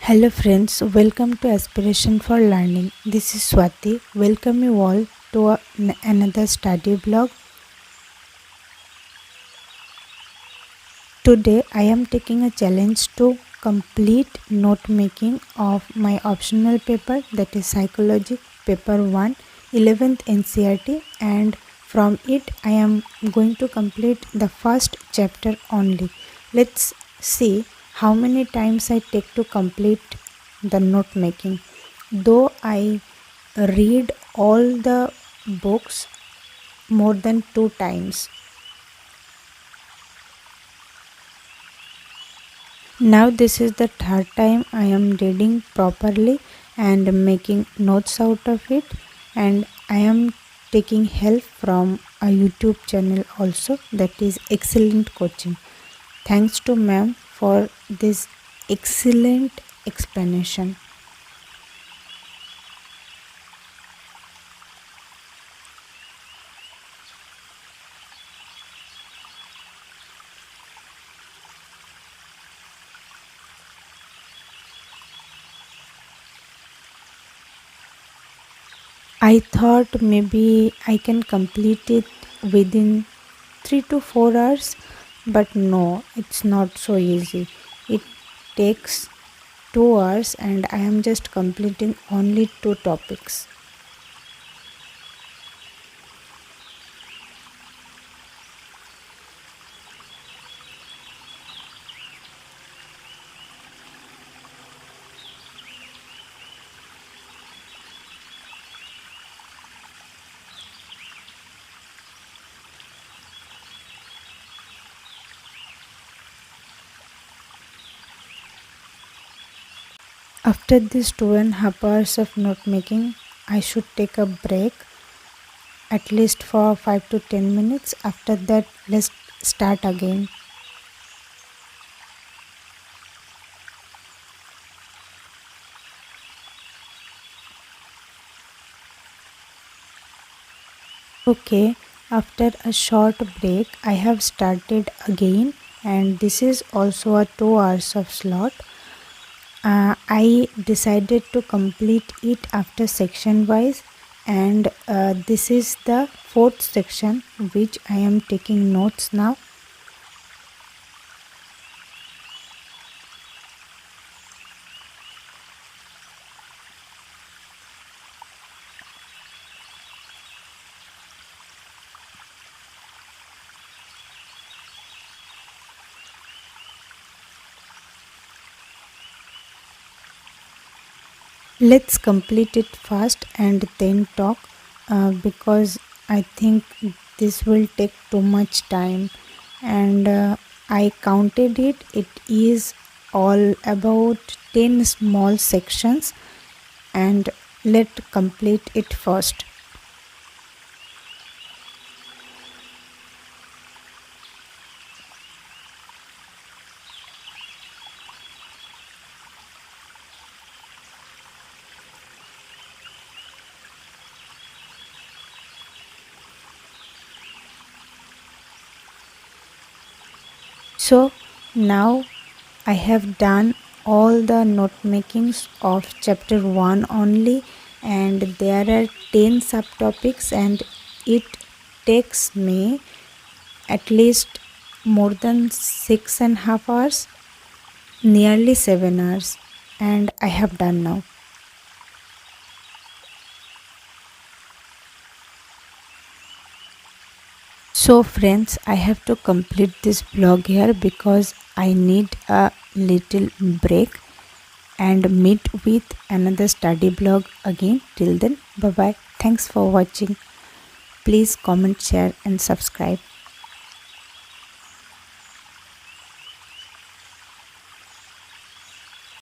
Hello friends, welcome to Aspiration for Learning. This is Swati. Welcome you all to another study blog. Today I am taking a challenge to complete note making of my optional paper, that is Psychology paper 1 11th NCERT, and from it I am going to complete the first chapter only. Let's see how many times I take to complete the note making. Though I read all the books more than 2 times. Now this is the third time I am reading properly and making notes out of it, and I am taking help from a YouTube channel also, that is Excellent Coaching. Thanks to ma'am for this excellent explanation. I thought maybe I can complete it within 3 to 4 hours, but no, it's not so easy. It takes 2 hours and I am just completing only 2 topics. After these 2.5 hours of note making, I should take a break at least for 5 to 10 minutes. After that, let's start again. Okay, after a short break, I have started again, and this is also a 2 hours of slot. I decided to complete it after section wise, and this is the fourth section which I am taking notes now. Let's complete it fast and then talk, because I think this will take too much time, and I counted it. It is all about 10 small sections, and let's complete it first. So now I have done all the note makings of chapter 1 only, and there are 10 subtopics, and it takes me at least more than 6.5 hours, nearly 7 hours, and I have done now. So friends, I have to complete this vlog here because I need a little break, and meet with another study blog again. Till then, bye bye. Thanks for watching. Please comment, share and subscribe.